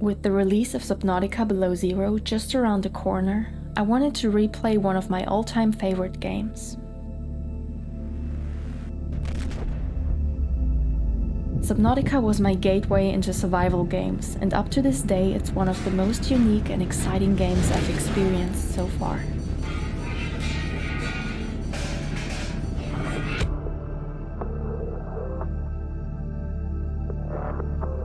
With the release of Subnautica Below Zero just around the corner, I wanted to replay one of my all-time favorite games. Subnautica was my gateway into survival games, and up to this day it's one of the most unique and exciting games I've experienced so far.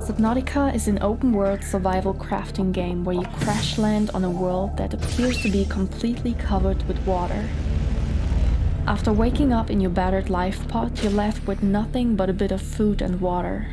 Subnautica is an open-world survival crafting game where you crash land on a world that appears to be completely covered with water. After waking up in your battered life pod, you're left with nothing but a bit of food and water.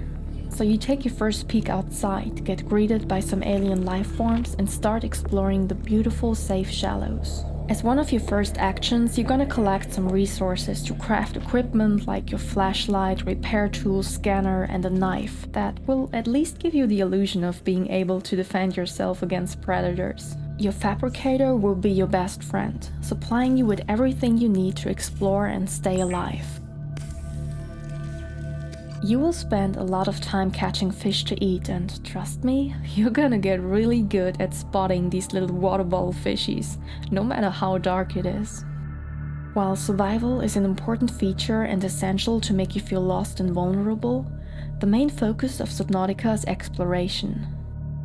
So you take your first peek outside, get greeted by some alien life forms, and start exploring the beautiful safe shallows. As one of your first actions, you're gonna collect some resources to craft equipment like your flashlight, repair tool, scanner, and a knife that will at least give you the illusion of being able to defend yourself against predators. Your fabricator will be your best friend, supplying you with everything you need to explore and stay alive. You will spend a lot of time catching fish to eat, and trust me, you're gonna get really good at spotting these little water bottle fishies, no matter how dark it is. While survival is an important feature and essential to make you feel lost and vulnerable, the main focus of Subnautica is exploration.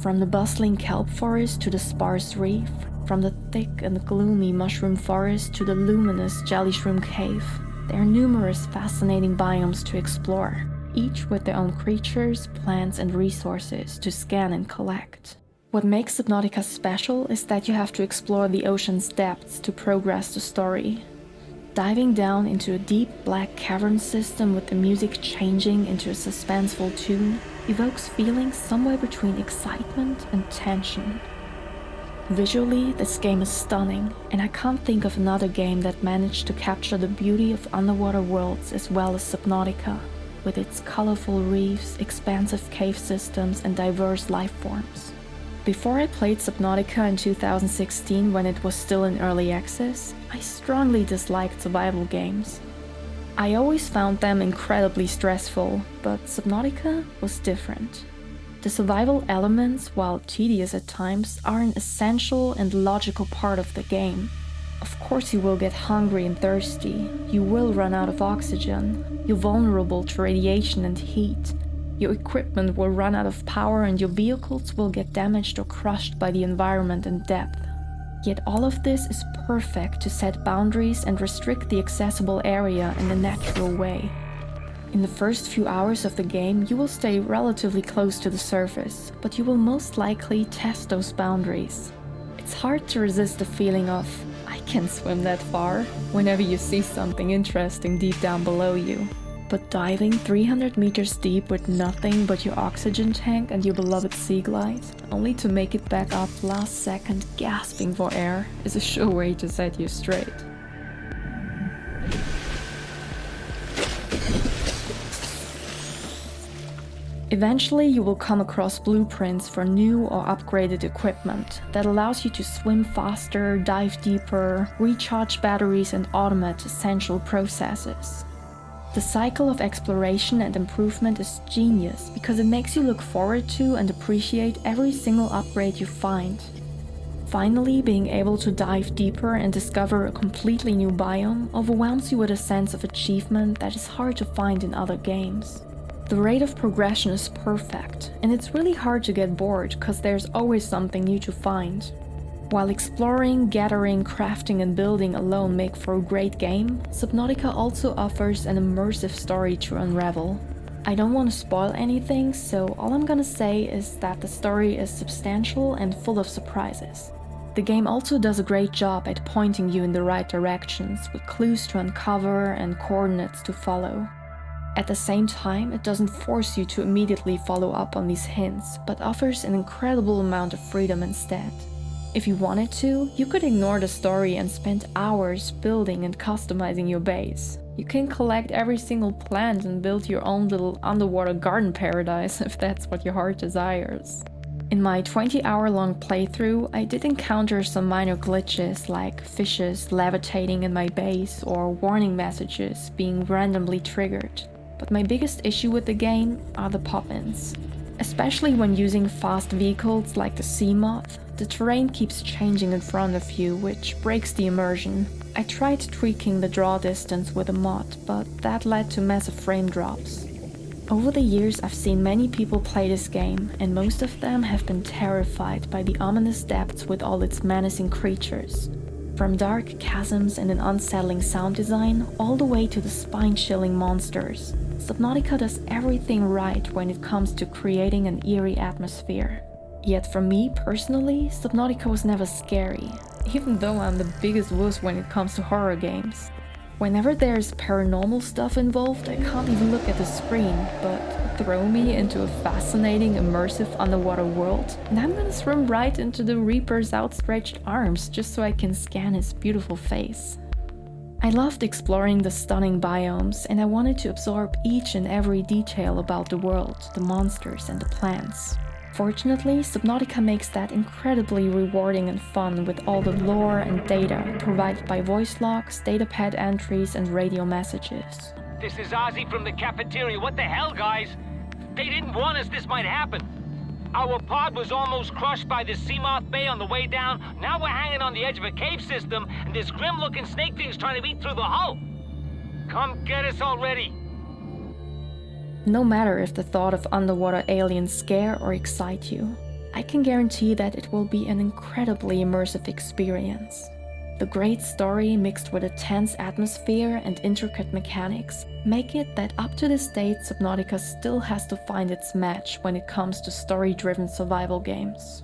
From the bustling kelp forest to the sparse reef, from the thick and gloomy mushroom forest to the luminous jelly shroom cave, there are numerous fascinating biomes to explore, each with their own creatures, plants, and resources to scan and collect. What makes Subnautica special is that you have to explore the ocean's depths to progress the story. Diving down into a deep black cavern system with the music changing into a suspenseful tune evokes feelings somewhere between excitement and tension. Visually, this game is stunning, and I can't think of another game that managed to capture the beauty of underwater worlds as well as Subnautica, with its colorful reefs, expansive cave systems, and diverse life forms. Before I played Subnautica in 2016 when it was still in early access, I strongly disliked survival games. I always found them incredibly stressful, but Subnautica was different. The survival elements, while tedious at times, are an essential and logical part of the game. Of course you will get hungry and thirsty, you will run out of oxygen, you're vulnerable to radiation and heat, your equipment will run out of power and your vehicles will get damaged or crushed by the environment and depth. Yet all of this is perfect to set boundaries and restrict the accessible area in a natural way. In the first few hours of the game, you will stay relatively close to the surface, but you will most likely test those boundaries. It's hard to resist the feeling of, I can swim that far, whenever you see something interesting deep down below you. But diving 300 meters deep with nothing but your oxygen tank and your beloved sea glide, only to make it back up last second gasping for air, is a sure way to set you straight. Eventually, you will come across blueprints for new or upgraded equipment that allows you to swim faster, dive deeper, recharge batteries, and automate essential processes. The cycle of exploration and improvement is genius because it makes you look forward to and appreciate every single upgrade you find. Finally, being able to dive deeper and discover a completely new biome overwhelms you with a sense of achievement that is hard to find in other games. The rate of progression is perfect, and it's really hard to get bored because there's always something new to find. While exploring, gathering, crafting, and building alone make for a great game, Subnautica also offers an immersive story to unravel. I don't want to spoil anything, so all I'm gonna say is that the story is substantial and full of surprises. The game also does a great job at pointing you in the right directions, with clues to uncover and coordinates to follow. At the same time, it doesn't force you to immediately follow up on these hints, but offers an incredible amount of freedom instead. If you wanted to, you could ignore the story and spend hours building and customizing your base. You can collect every single plant and build your own little underwater garden paradise if that's what your heart desires. In my 20-hour-long playthrough, I did encounter some minor glitches like fishes levitating in my base or warning messages being randomly triggered. But my biggest issue with the game are the pop-ins. Especially when using fast vehicles like the sea moth, the terrain keeps changing in front of you, which breaks the immersion. I tried tweaking the draw distance with a mod, but that led to massive frame drops. Over the years, I've seen many people play this game, and most of them have been terrified by the ominous depths with all its menacing creatures. From dark chasms and an unsettling sound design, all the way to the spine-chilling monsters, Subnautica does everything right when it comes to creating an eerie atmosphere. Yet for me personally, Subnautica was never scary, even though I'm the biggest wuss when it comes to horror games. Whenever there's paranormal stuff involved, I can't even look at the screen, but throw me into a fascinating, immersive underwater world, and I'm gonna swim right into the Reaper's outstretched arms just so I can scan his beautiful face. I loved exploring the stunning biomes, and I wanted to absorb each and every detail about the world, the monsters, and the plants. Fortunately, Subnautica makes that incredibly rewarding and fun with all the lore and data provided by voice logs, datapad entries, and radio messages. This is Ozzy from the cafeteria. What the hell, guys? They didn't warn us this might happen. Our pod was almost crushed by the Seamoth Bay on the way down. Now we're hanging on the edge of a cave system, and this grim-looking snake thing's trying to eat through the hull. Come get us already. No matter if the thought of underwater aliens scare or excite you, I can guarantee that it will be an incredibly immersive experience. The great story mixed with a tense atmosphere and intricate mechanics make it that up to this date Subnautica still has to find its match when it comes to story-driven survival games.